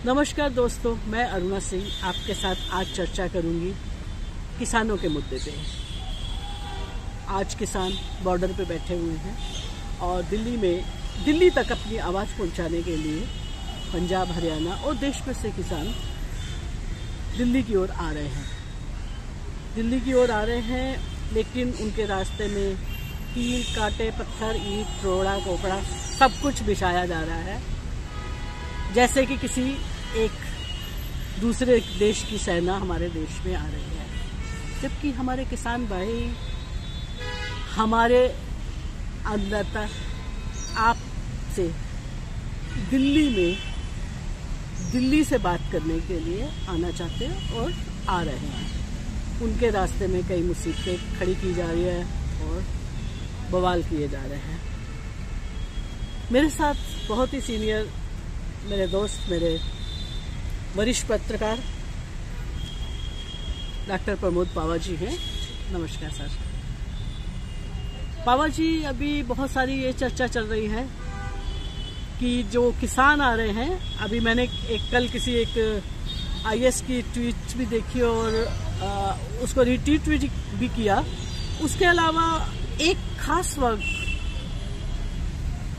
नमस्कार दोस्तों, मैं अरुणा सिंह आपके साथ आज चर्चा करूंगी किसानों के मुद्दे पे। आज किसान बॉर्डर पे बैठे हुए हैं और दिल्ली तक अपनी आवाज़ पहुंचाने के लिए पंजाब, हरियाणा और देश भर से किसान दिल्ली की ओर आ रहे हैं। लेकिन उनके रास्ते में कील, कांटे, पत्थर, ईंट, रोड़ा, कोपड़ा सब कुछ बिछाया जा रहा है, जैसे कि किसी एक दूसरे देश की सेना हमारे देश में आ रही है। जबकि हमारे किसान भाई, हमारे अन्नदाता आपसे दिल्ली से बात करने के लिए आना चाहते हैं और आ रहे हैं। उनके रास्ते में कई मुसीबतें खड़ी की जा रही है और बवाल किए जा रहे हैं। मेरे साथ बहुत ही सीनियर मेरे दोस्त, मेरे वरिष्ठ पत्रकार डॉक्टर प्रमोद पावा जी हैं। नमस्कार सर। पावा जी, अभी बहुत सारी ये चर्चा चल रही है कि जो किसान आ रहे हैं, अभी मैंने कल किसी एक आईएएस की ट्वीट भी देखी और उसको रिट्वीट भी किया। उसके अलावा एक खास वर्ग,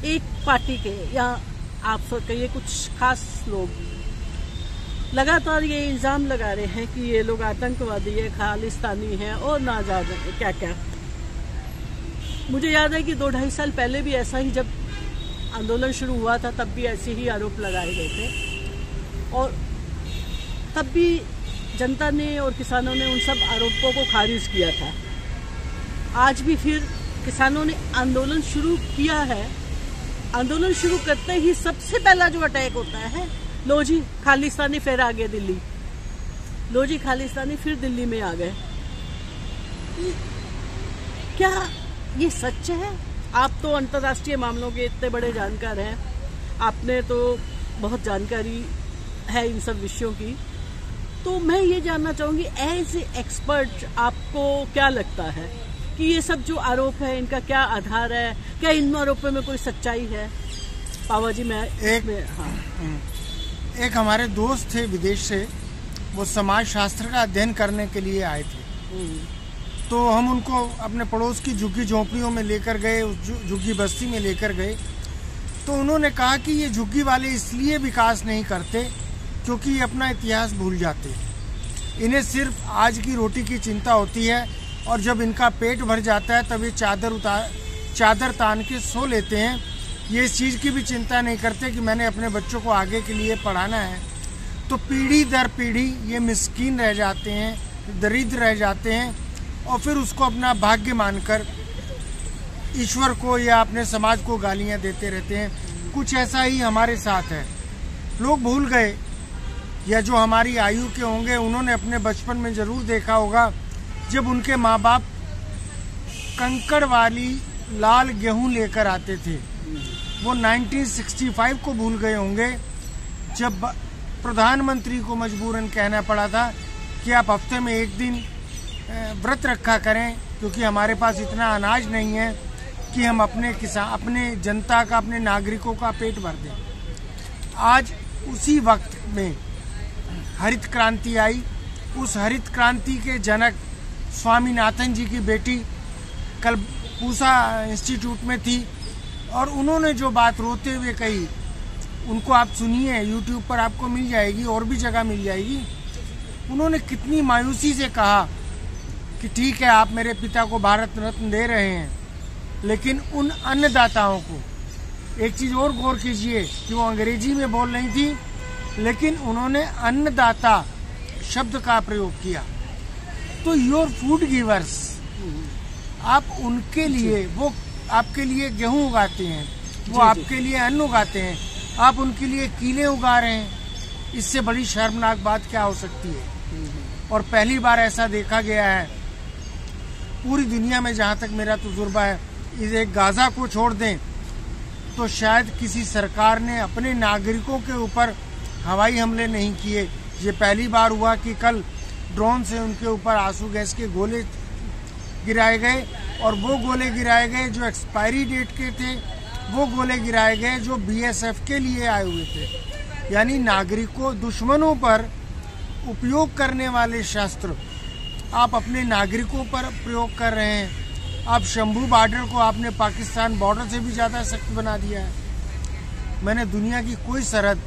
एक पार्टी के या आप सब कहिए कुछ खास लोग लगातार ये इल्जाम लगा रहे हैं कि ये लोग आतंकवादी है, खालिस्तानी है और ना जाने क्या क्या। मुझे याद है कि 2-2.5 साल पहले भी ऐसा ही, जब आंदोलन शुरू हुआ था, तब भी ऐसे ही आरोप लगाए गए थे और तब भी जनता ने और किसानों ने उन सब आरोपों को खारिज किया था। आज भी फिर किसानों ने आंदोलन शुरू किया है। आंदोलन शुरू करते ही सबसे पहला जो अटैक होता है, लो जी खालिस्तानी फिर आ गए दिल्ली, लो जी खालिस्तानी फिर दिल्ली में आ गए। क्या ये सच है? आप तो अंतर्राष्ट्रीय मामलों के इतने बड़े जानकार हैं, आपने तो बहुत जानकारी है इन सब विषयों की। तो मैं ये जानना चाहूंगी, एज ए एक्सपर्ट आपको क्या लगता है कि ये सब जो आरोप है, इनका क्या आधार है? क्या इन आरोपों में कोई सच्चाई है? पावा जी, एक हमारे दोस्त थे विदेश से, वो समाज शास्त्र का अध्ययन करने के लिए आए थे। तो हम उनको अपने पड़ोस की झुग्गी झोंपड़ियों में लेकर गए, उस झुग्गी बस्ती में लेकर गए। तो उन्होंने कहा कि ये झुग्गी वाले इसलिए विकास नहीं करते क्योंकि ये अपना इतिहास भूल जाते। इन्हें सिर्फ आज की रोटी की चिंता होती है और जब इनका पेट भर जाता है तब ये चादर तान के सो लेते हैं। ये इस चीज़ की भी चिंता नहीं करते कि मैंने अपने बच्चों को आगे के लिए पढ़ाना है। तो पीढ़ी दर पीढ़ी ये मिस्कीन रह जाते हैं, दरिद्र रह जाते हैं और फिर उसको अपना भाग्य मानकर ईश्वर को या अपने समाज को गालियां देते रहते हैं। कुछ ऐसा ही हमारे साथ है। लोग भूल गए, या जो हमारी आयु के होंगे उन्होंने अपने बचपन में ज़रूर देखा होगा, जब उनके माँ बाप कंकड़ वाली लाल गेहूं लेकर आते थे। वो 1965 को भूल गए होंगे, जब प्रधानमंत्री को मजबूरन कहना पड़ा था कि आप हफ्ते में एक दिन व्रत रखा करें क्योंकि हमारे पास इतना अनाज नहीं है कि हम अपने जनता का, अपने नागरिकों का पेट भर दें। आज उसी वक्त में हरित क्रांति आई। उस हरित क्रांति के जनक स्वामीनाथन जी की बेटी कल पूसा इंस्टीट्यूट में थी और उन्होंने जो बात रोते हुए कही, उनको आप सुनिए, यूट्यूब पर आपको मिल जाएगी और भी जगह मिल जाएगी। उन्होंने कितनी मायूसी से कहा कि ठीक है, आप मेरे पिता को भारत रत्न दे रहे हैं, लेकिन उन अन्नदाताओं को, एक चीज़ और गौर कीजिए कि वो अंग्रेजी में बोल रही थी लेकिन उन्होंने अन्नदाता शब्द का प्रयोग किया। तो योर फूड गिवर्स, आप उनके लिए, वो आपके लिए गेहूं उगाते हैं, वो आपके लिए अन्न उगाते हैं, आप उनके लिए कीले उगा रहे हैं। इससे बड़ी शर्मनाक बात क्या हो सकती है? और पहली बार ऐसा देखा गया है पूरी दुनिया में, जहाँ तक मेरा तजुर्बा है। इसे गाजा को छोड़ दें तो शायद किसी सरकार ने अपने नागरिकों के ऊपर हवाई हमले नहीं किए। ये पहली बार हुआ कि कल ड्रोन से उनके ऊपर आंसू गैस के गोले गिराए गए और वो गोले गिराए गए जो एक्सपायरी डेट के थे, वो गोले गिराए गए जो बीएसएफ के लिए आए हुए थे। यानी नागरिकों, दुश्मनों पर उपयोग करने वाले शस्त्र आप अपने नागरिकों पर प्रयोग कर रहे हैं। आप शंभू बॉर्डर को आपने पाकिस्तान बॉर्डर से भी ज़्यादा सख्त बना दिया है। मैंने दुनिया की कोई सरहद,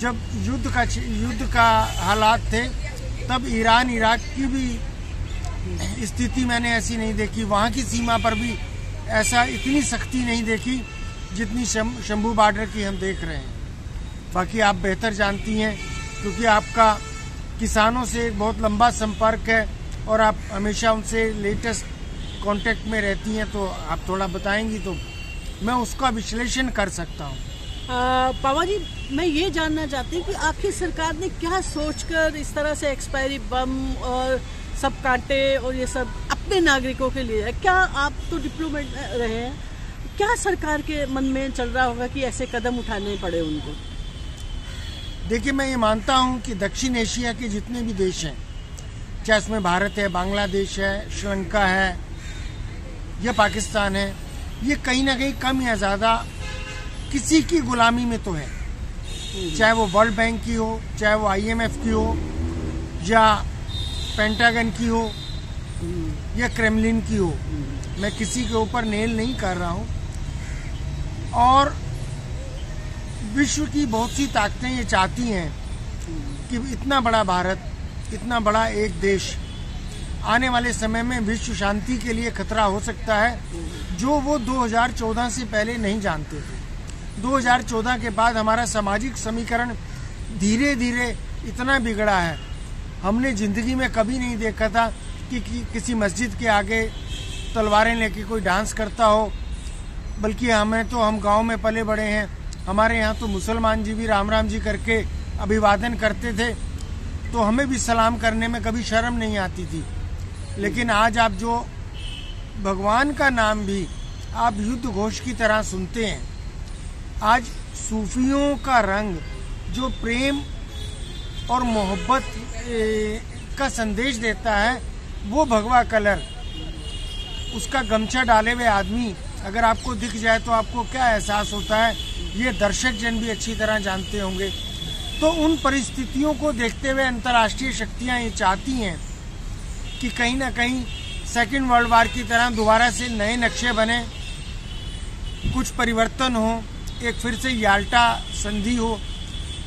जब युद्ध का हालात थे तब ईरान इराक की भी स्थिति मैंने ऐसी नहीं देखी। वहाँ की सीमा पर भी ऐसा इतनी सख्ती नहीं देखी जितनी शंभू बॉर्डर की हम देख रहे हैं। बाकी आप बेहतर जानती हैं क्योंकि आपका किसानों से एक बहुत लंबा संपर्क है और आप हमेशा उनसे लेटेस्ट कांटेक्ट में रहती हैं, तो आप थोड़ा बताएंगी तो मैं उसका विश्लेषण कर सकता हूँ। पावा जी, मैं ये जानना चाहती हूँ कि आखिर सरकार ने क्या सोचकर इस तरह से एक्सपायरी बम और सब कांटे और ये सब अपने नागरिकों के लिए है? क्या आप तो डिप्लोमेट रहे हैं, क्या सरकार के मन में चल रहा होगा कि ऐसे कदम उठाने पड़े उनको? देखिए, मैं ये मानता हूँ कि दक्षिण एशिया के जितने भी देश हैं, चाहे उसमें भारत है, बांग्लादेश है, श्रीलंका है या पाकिस्तान है, ये कहीं ना कहीं कम या ज़्यादा किसी की गुलामी में तो है। चाहे वो वर्ल्ड बैंक की हो, चाहे वो IMF की हो, या पेंटागन की हो, या क्रेमलिन की हो। मैं किसी के ऊपर नेल नहीं कर रहा हूँ। और विश्व की बहुत सी ताकतें ये चाहती हैं कि इतना बड़ा भारत, इतना बड़ा एक देश आने वाले समय में विश्व शांति के लिए खतरा हो सकता है, जो वो 2014 से पहले नहीं जानते थे। 2014 के बाद हमारा सामाजिक समीकरण धीरे धीरे इतना बिगड़ा है, हमने जिंदगी में कभी नहीं देखा था कि किसी मस्जिद के आगे तलवारें लेके कोई डांस करता हो। बल्कि हम गांव में पले बड़े हैं, हमारे यहाँ तो मुसलमान जी भी राम राम जी करके अभिवादन करते थे, तो हमें भी सलाम करने में कभी शर्म नहीं आती थी। लेकिन आज आप जो भगवान का नाम भी आप युद्ध घोष की तरह सुनते हैं, आज सूफियों का रंग जो प्रेम और मोहब्बत का संदेश देता है, वो भगवा कलर, उसका गमछा डाले हुए आदमी अगर आपको दिख जाए तो आपको क्या एहसास होता है, ये दर्शक जन भी अच्छी तरह जानते होंगे। तो उन परिस्थितियों को देखते हुए अंतर्राष्ट्रीय शक्तियां ये चाहती हैं कि कहीं ना कहीं सेकेंड वर्ल्ड वार की तरह दोबारा से नए नक्शे बने, कुछ परिवर्तन हो, एक फिर से याल्टा संधि हो,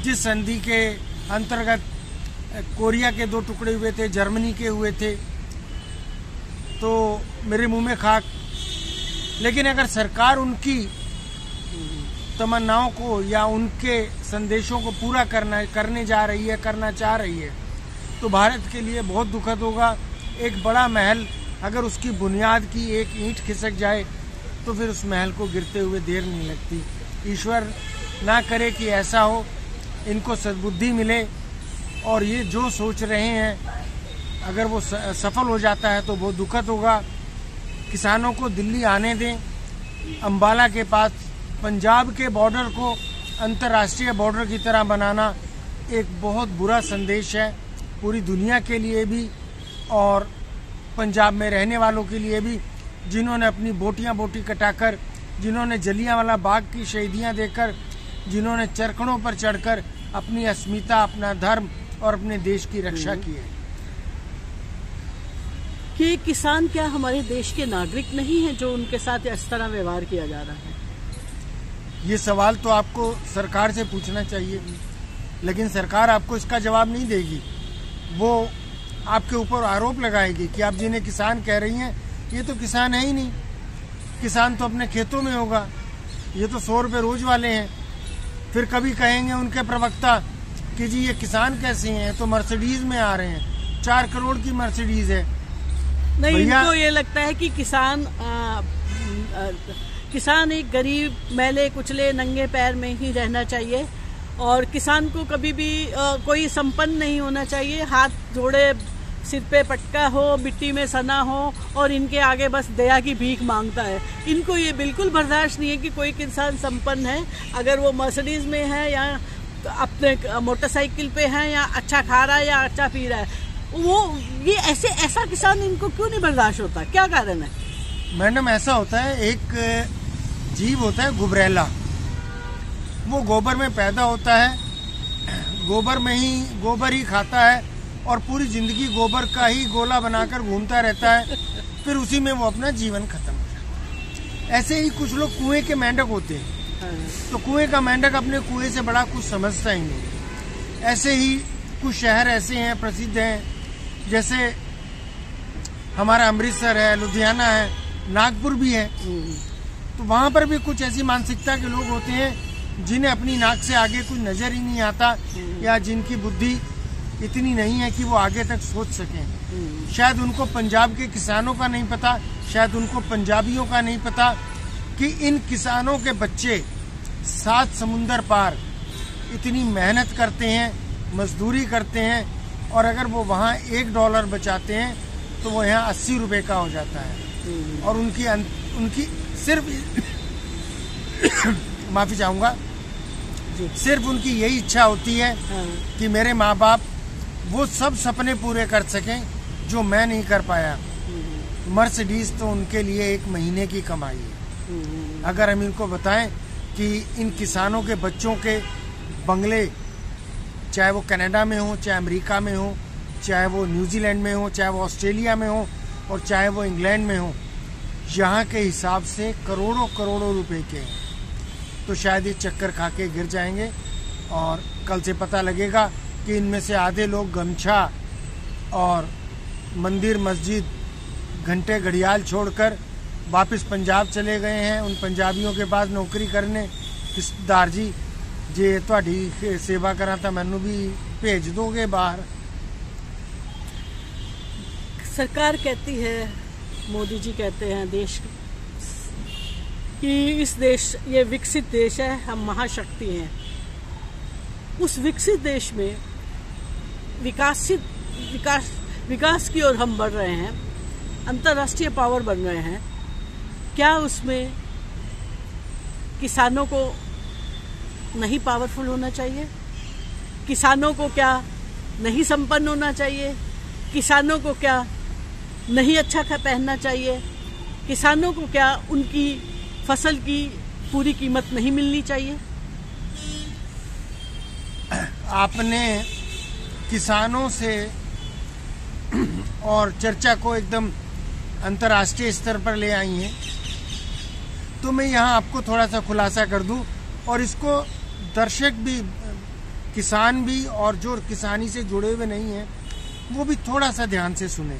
जिस संधि के अंतर्गत कोरिया के 2 टुकड़े हुए थे, जर्मनी के हुए थे, तो मेरे मुंह में खाक। लेकिन अगर सरकार उनकी तमन्नाओं को या उनके संदेशों को पूरा करने जा रही है, करना चाह रही है, तो भारत के लिए बहुत दुखद होगा। एक बड़ा महल अगर उसकी बुनियाद की एक ईंट खिसक जाए तो फिर उस महल को गिरते हुए देर नहीं लगती। ईश्वर ना करे कि ऐसा हो, इनको सद्बुद्धि मिले और ये जो सोच रहे हैं अगर वो सफल हो जाता है तो बहुत दुखद होगा। किसानों को दिल्ली आने दें, अंबाला के पास पंजाब के बॉर्डर को अंतर्राष्ट्रीय बॉर्डर की तरह बनाना एक बहुत बुरा संदेश है पूरी दुनिया के लिए भी और पंजाब में रहने वालों के लिए भी, जिन्होंने अपनी बोटी कटाकर, जिन्होंने जलियांवाला बाग की शहीदियां देकर, जिन्होंने चरखड़ों पर चढ़कर अपनी अस्मिता, अपना धर्म और अपने देश की रक्षा की है। कि किसान क्या हमारे देश के नागरिक नहीं हैं जो उनके साथ इस तरह व्यवहार किया जा रहा है? ये सवाल तो आपको सरकार से पूछना चाहिए, लेकिन सरकार आपको इसका जवाब नहीं देगी। वो आपके ऊपर आरोप लगाएगी कि आप जिन्हें किसान कह रही हैं ये तो किसान है ही नहीं, किसान तो अपने खेतों में होगा, ये तो 100 रुपये रोज वाले हैं। फिर कभी कहेंगे उनके प्रवक्ता कि जी ये किसान कैसे हैं, तो मर्सिडीज में आ रहे हैं, 4 करोड़ की मर्सिडीज है। नहीं, इनको ये लगता है कि किसान एक गरीब, मैले कुचले, नंगे पैर में ही रहना चाहिए और किसान को कभी भी कोई संपन्न नहीं होना चाहिए। हाथ जोड़े, सिर पे पटका हो, मिट्टी में सना हो और इनके आगे बस दया की भीख मांगता है। इनको ये बिल्कुल बर्दाश्त नहीं है कि कोई किसान संपन्न है, अगर वो मर्सिडीज में है या अपने मोटरसाइकिल पे है या अच्छा खा रहा है या अच्छा पी रहा है, वो ये ऐसा किसान इनको क्यों नहीं बर्दाश्त होता? क्या कारण है? मैडम, ऐसा होता है, एक जीव होता है गुबरैला, वो गोबर में पैदा होता है, गोबर ही खाता है और पूरी जिंदगी गोबर का ही गोला बनाकर घूमता रहता है, फिर उसी में वो अपना जीवन खत्म हो जाता है। ऐसे ही कुछ लोग कुएं के मेंढक होते हैं, तो कुएं का मेंढक अपने कुएं से बड़ा कुछ समझता ही नहीं। ऐसे ही कुछ शहर ऐसे हैं प्रसिद्ध हैं, जैसे हमारा अमृतसर है, लुधियाना है, नागपुर भी है। तो वहाँ पर भी कुछ ऐसी मानसिकता के लोग होते हैं जिन्हें अपनी नाक से आगे कुछ नजर ही नहीं आता, या जिनकी बुद्धि इतनी नहीं है कि वो आगे तक सोच सकें। शायद उनको पंजाब के किसानों का नहीं पता, शायद उनको पंजाबियों का नहीं पता कि इन किसानों के बच्चे 7 समुंदर पार इतनी मेहनत करते हैं, मजदूरी करते हैं, और अगर वो वहाँ $1 बचाते हैं तो वो यहाँ 80 रुपए का हो जाता है। और उनकी सिर्फ माफी चाहूँगा, सिर्फ उनकी यही इच्छा होती है कि मेरे माँ बाप वो सब सपने पूरे कर सकें जो मैं नहीं कर पाया। मर्सिडीज तो उनके लिए 1 महीने की कमाई है। अगर हम इनको बताएं कि इन किसानों के बच्चों के बंगले, चाहे वो कनाडा में हो, चाहे अमेरिका में हो, चाहे वो न्यूजीलैंड में हो, चाहे वो ऑस्ट्रेलिया में हो, और चाहे वो इंग्लैंड में हो, यहाँ के हिसाब से करोड़ों करोड़ों रुपए के हैं, तो शायद ये चक्कर खा के गिर जाएंगे। और कल से पता लगेगा कि इनमें से आधे लोग गमछा और मंदिर मस्जिद घंटे घड़ियाल छोड़कर वापस पंजाब चले गए हैं, उन पंजाबियों के पास नौकरी करने। रिश्तेदार जी जे तुहाडी सेवा करा तो मैनू भी भेज दोगे बाहर। सरकार कहती है, मोदी जी कहते हैं देश कि इस देश, ये विकसित देश है, हम महाशक्ति हैं। उस विकसित देश में विकास की ओर हम बढ़ रहे हैं, अंतर्राष्ट्रीय पावर बन रहे हैं। क्या उसमें किसानों को नहीं पावरफुल होना चाहिए? किसानों को क्या नहीं संपन्न होना चाहिए? किसानों को क्या नहीं अच्छा पहनना चाहिए? किसानों को क्या उनकी फसल की पूरी कीमत नहीं मिलनी चाहिए? आपने किसानों से और चर्चा को एकदम अंतर्राष्ट्रीय स्तर पर ले आई हैं, तो मैं यहाँ आपको थोड़ा सा खुलासा कर दूं, और इसको दर्शक भी, किसान भी, और जो किसानी से जुड़े हुए नहीं हैं वो भी थोड़ा सा ध्यान से सुने।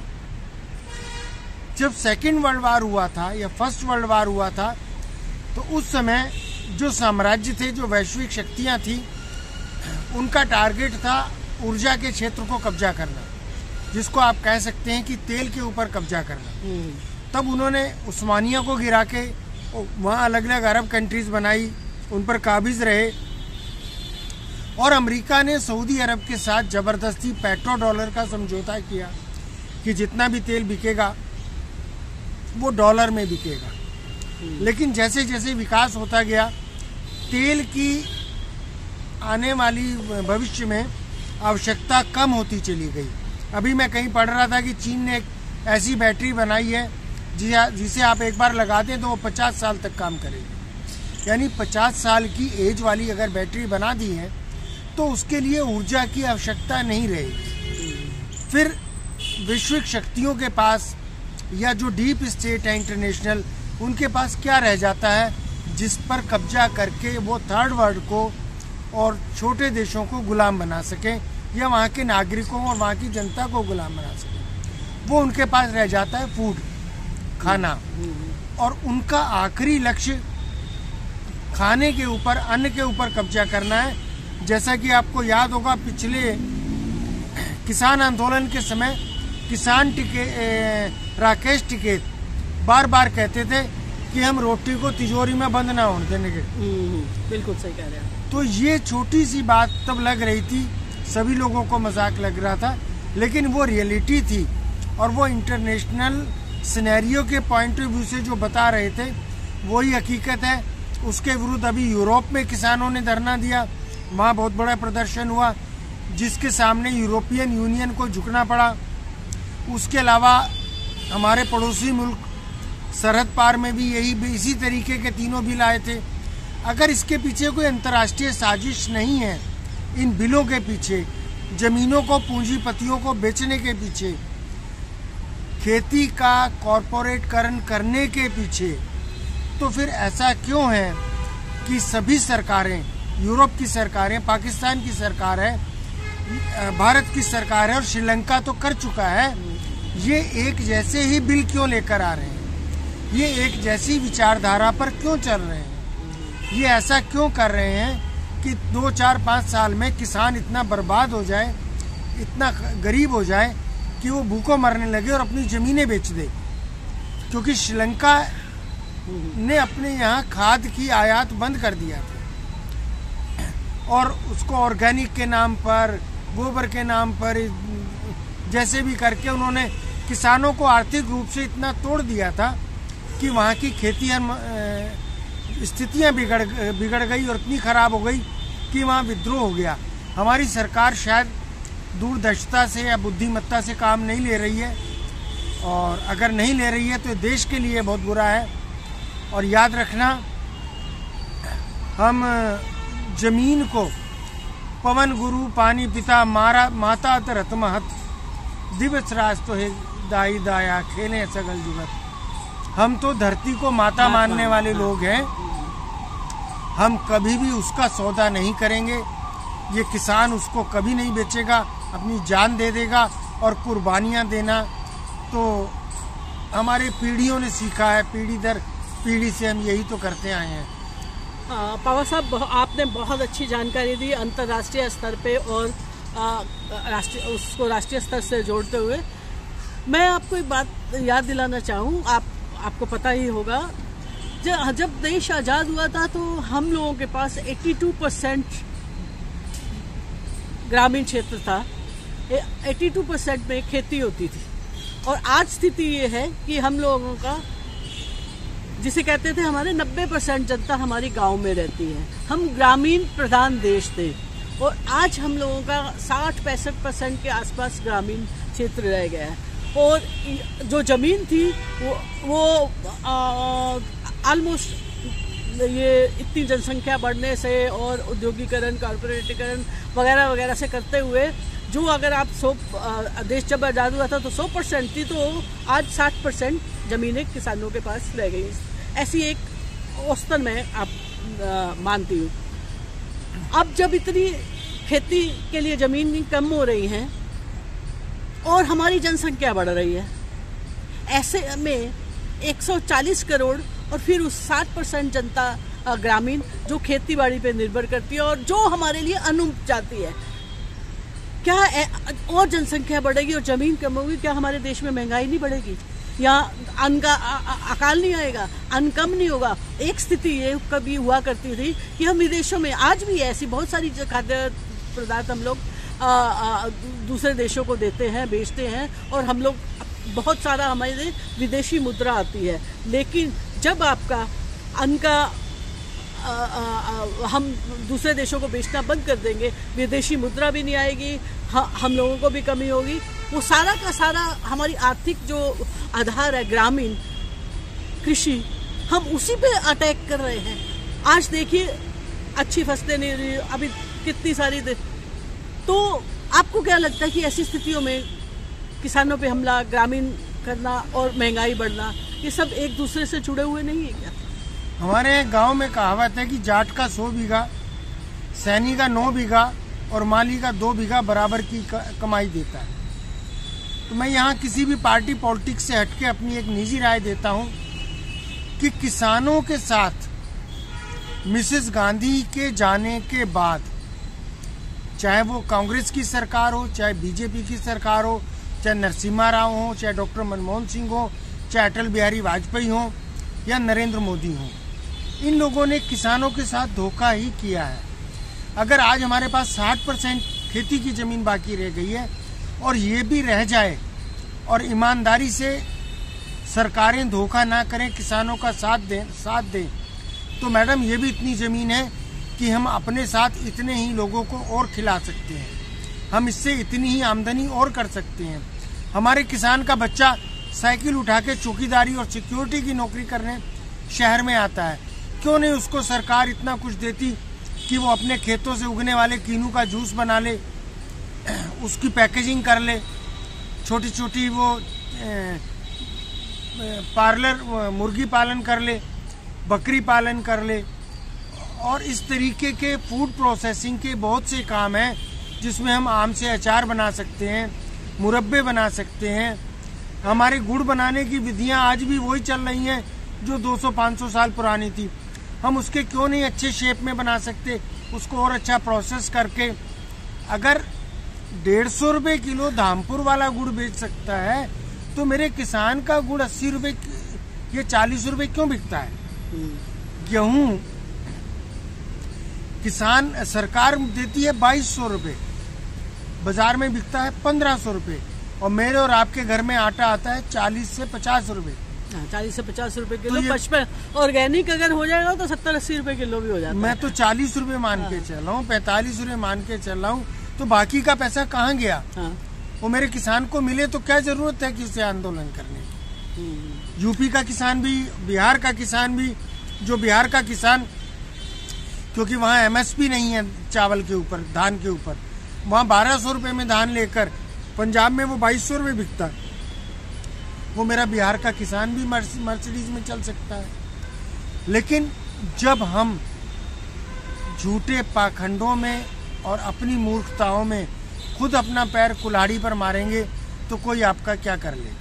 जब 2nd वर्ल्ड वार हुआ था या 1st वर्ल्ड वार हुआ था, तो उस समय जो साम्राज्य थे, जो वैश्विक शक्तियां थी, उनका टारगेट था ऊर्जा के क्षेत्र को कब्जा करना, जिसको आप कह सकते हैं कि तेल के ऊपर कब्जा करना। तब उन्होंने उस्मानिया को गिरा के वहाँ अलग अलग अरब कंट्रीज बनाई, उन पर काबिज रहे, और अमेरिका ने सऊदी अरब के साथ जबरदस्ती पेट्रो डॉलर का समझौता किया कि जितना भी तेल बिकेगा वो डॉलर में बिकेगा। लेकिन जैसे जैसे विकास होता गया, तेल की आने वाली भविष्य में आवश्यकता कम होती चली गई। अभी मैं कहीं पढ़ रहा था कि चीन ने एक ऐसी बैटरी बनाई है जिसे आप एक बार लगा दें तो वो 50 साल तक काम करेगी। यानी 50 साल की एज वाली अगर बैटरी बना दी है तो उसके लिए ऊर्जा की आवश्यकता नहीं रहेगी। फिर वैश्विक शक्तियों के पास या जो डीप स्टेट है इंटरनेशनल, उनके पास क्या रह जाता है जिस पर कब्जा करके वो 3rd वर्ल्ड को और छोटे देशों को गुलाम बना सकें, या वहाँ के नागरिकों और वहाँ की जनता को गुलाम बना सकें। वो उनके पास रह जाता है फूड, खाना, और उनका आखिरी लक्ष्य खाने के ऊपर, अन्न के ऊपर कब्जा करना है। जैसा कि आपको याद होगा, पिछले किसान आंदोलन के समय राकेश टिकैत बार बार कहते थे कि हम रोटी को तिजोरी में बंद ना होने देंगे। बिल्कुल सही कह रहे हैं। तो ये छोटी सी बात तब लग रही थी, सभी लोगों को मजाक लग रहा था, लेकिन वो रियलिटी थी, और वो इंटरनेशनल सिनेरियो के पॉइंट ऑफ व्यू से जो बता रहे थे वही हकीकत है। उसके विरुद्ध अभी यूरोप में किसानों ने धरना दिया, वहाँ बहुत बड़ा प्रदर्शन हुआ, जिसके सामने यूरोपियन यूनियन को झुकना पड़ा। उसके अलावा हमारे पड़ोसी मुल्क सरहद पार में भी इसी तरीके के 3 बिल आए थे। अगर इसके पीछे कोई अंतर्राष्ट्रीय साजिश नहीं है इन बिलों के पीछे, जमीनों को पूंजीपतियों को बेचने के पीछे, खेती का कॉरपोरेटकरण करने के पीछे, तो फिर ऐसा क्यों है कि सभी सरकारें, यूरोप की सरकारें, पाकिस्तान की सरकार है, भारत की सरकार है और श्रीलंका तो कर चुका है, ये एक जैसे ही बिल क्यों लेकर आ रहे हैं? ये एक जैसी विचारधारा पर क्यों चल रहे हैं? ये ऐसा क्यों कर रहे हैं कि 2, 4, 5 साल में किसान इतना बर्बाद हो जाए, इतना गरीब हो जाए कि वो भूखों मरने लगे और अपनी ज़मीनें बेच दे? क्योंकि श्रीलंका ने अपने यहाँ खाद की आयात बंद कर दिया था और उसको ऑर्गेनिक के नाम पर, गोबर के नाम पर, जैसे भी करके उन्होंने किसानों को आर्थिक रूप से इतना तोड़ दिया था कि वहाँ की खेती स्थितियाँ बिगड़ गई और इतनी खराब हो गई कि वहाँ विद्रोह हो गया। हमारी सरकार शायद दूरदर्शिता से या बुद्धिमत्ता से काम नहीं ले रही है, और अगर नहीं ले रही है तो देश के लिए बहुत बुरा है। और याद रखना, हम जमीन को पवन गुरु पानी पिता माता तरत महत दिवस राज तो है दाई दाया खेले सगल जुगत। हम तो धरती को माता मानने वाले लोग हैं, हम कभी भी उसका सौदा नहीं करेंगे। ये किसान उसको कभी नहीं बेचेगा, अपनी जान दे देगा। और कुर्बानियाँ देना तो हमारे पीढ़ियों ने सीखा है, पीढ़ी दर पीढ़ी से हम यही तो करते आए हैं। पवार साहब, आपने बहुत अच्छी जानकारी दी अंतर्राष्ट्रीय स्तर पे और राष्ट्रीय स्तर से जोड़ते हुए। मैं आपको एक बात याद दिलाना चाहूँ, आपको पता ही होगा, जब देश आज़ाद हुआ था तो हम लोगों के पास 82% ग्रामीण क्षेत्र था, 82% में खेती होती थी। और आज स्थिति ये है कि हम लोगों का, जिसे कहते थे हमारे 90% जनता हमारी गांव में रहती है, हम ग्रामीण प्रधान देश थे। और आज हम लोगों का 60-65% के आसपास ग्रामीण क्षेत्र रह गया है। और जो ज़मीन थी वो ऑलमोस्ट ये इतनी जनसंख्या बढ़ने से और उद्योगीकरण, कॉर्पोरेटीकरण वगैरह वगैरह से करते हुए, जो अगर आप देश जब आज़ाद हुआ था तो 100% थी, तो आज 60% ज़मीनें किसानों के पास रह गई। ऐसी एक औसतन मैं मानती हूँ। अब जब इतनी खेती के लिए ज़मीन कम हो रही हैं और हमारी जनसंख्या बढ़ रही है, ऐसे में 140 करोड़ और फिर उस 60% जनता ग्रामीण जो खेती बाड़ी पे निर्भर करती है और जो हमारे लिए अनुप जाती है, क्या और जनसंख्या बढ़ेगी और ज़मीन कम होगी, क्या हमारे देश में महंगाई नहीं बढ़ेगी या अन्न का अकाल नहीं आएगा, अन्न कम नहीं होगा? एक स्थिति ये कभी हुआ करती थी कि हम विदेशों में, आज भी ऐसी बहुत सारी खाद्य पदार्थ हम लोग दूसरे देशों को देते हैं, बेचते हैं, और हम लोग बहुत सारा हमारे विदेशी मुद्रा आती है। लेकिन जब आपका अन्न का हम दूसरे देशों को बेचना बंद कर देंगे, विदेशी मुद्रा भी नहीं आएगी, हम लोगों को भी कमी होगी। वो सारा का सारा हमारी आर्थिक जो आधार है ग्रामीण कृषि, हम उसी पे अटैक कर रहे हैं। आज देखिए अच्छी फसलें नहीं रही, अभी कितनी सारी तो आपको क्या लगता है कि ऐसी स्थितियों में किसानों पे हमला, ग्रामीण करना और महंगाई बढ़ना, ये सब एक दूसरे से जुड़े हुए नहीं है क्या? हमारे गांव में कहावत है कि जाट का 100 बीघा, सैनी का 9 बीघा और माली का 2 बीघा बराबर की कमाई देता है। तो मैं यहाँ किसी भी पार्टी पॉलिटिक्स से हटके अपनी एक निजी राय देता हूँ कि किसानों के साथ मिसेस गांधी के जाने के बाद, चाहे वो कांग्रेस की सरकार हो, चाहे बीजेपी की सरकार हो, चाहे नरसिम्हा राव हो, चाहे डॉक्टर मनमोहन सिंह हो, चाहे अटल बिहारी वाजपेयी हो या नरेंद्र मोदी हो, इन लोगों ने किसानों के साथ धोखा ही किया है। अगर आज हमारे पास 60% खेती की ज़मीन बाकी रह गई है और ये भी रह जाए और ईमानदारी से सरकारें धोखा ना करें, किसानों का साथ दें, तो मैडम ये भी इतनी ज़मीन है कि हम अपने साथ इतने ही लोगों को और खिला सकते हैं, हम इससे इतनी ही आमदनी और कर सकते हैं। हमारे किसान का बच्चा साइकिल उठा के चौकीदारी और सिक्योरिटी की नौकरी करने शहर में आता है, क्यों नहीं उसको सरकार इतना कुछ देती कि वो अपने खेतों से उगने वाले कीनू का जूस बना ले, उसकी पैकेजिंग कर ले, छोटी छोटी वो मुर्गी पालन कर ले, बकरी पालन कर ले, और इस तरीके के फूड प्रोसेसिंग के बहुत से काम हैं जिसमें हम आम से अचार बना सकते हैं, मुरब्बे बना सकते हैं। हमारे गुड़ बनाने की विधियां आज भी वही चल रही हैं जो 200-500 साल पुरानी थी। हम उसके क्यों नहीं अच्छे शेप में बना सकते, उसको और अच्छा प्रोसेस करके। अगर 150 रुपये किलो धामपुर वाला गुड़ बेच सकता है तो मेरे किसान का गुड़ 80 रुपये ये 40 रुपये क्यों बिकता है? गेहूं किसान सरकार देती है 2200 रुपये, बाजार में बिकता है 1500 रुपये, और मेरे और आपके घर में आटा आता है 40 से 50 रुपये। 40 से 50 रुपए किलो। 55 ऑर्गेनिक अगर हो जाएगा तो 70-80 रुपए किलो भी हो जाता है। मैं तो 40 रुपये मान के चल रहा हूँ, 45 रुपये मान के चल रहा हूँ, तो बाकी का पैसा कहाँ गया? वो मेरे किसान को मिले तो क्या जरूरत है कि उसे आंदोलन करने की? यूपी का किसान भी, बिहार का किसान भी, जो बिहार का किसान, क्योंकि वहाँ एमएसपी नहीं है चावल के ऊपर, धान के ऊपर, वहाँ 1200 रुपये में धान लेकर पंजाब में वो 2200 रुपये बिकता है, वो मेरा बिहार का किसान भी मर्सिडीज में चल सकता है। लेकिन जब हम झूठे पाखंडों में और अपनी मूर्खताओं में खुद अपना पैर कुल्हाड़ी पर मारेंगे तो कोई आपका क्या कर लेगा?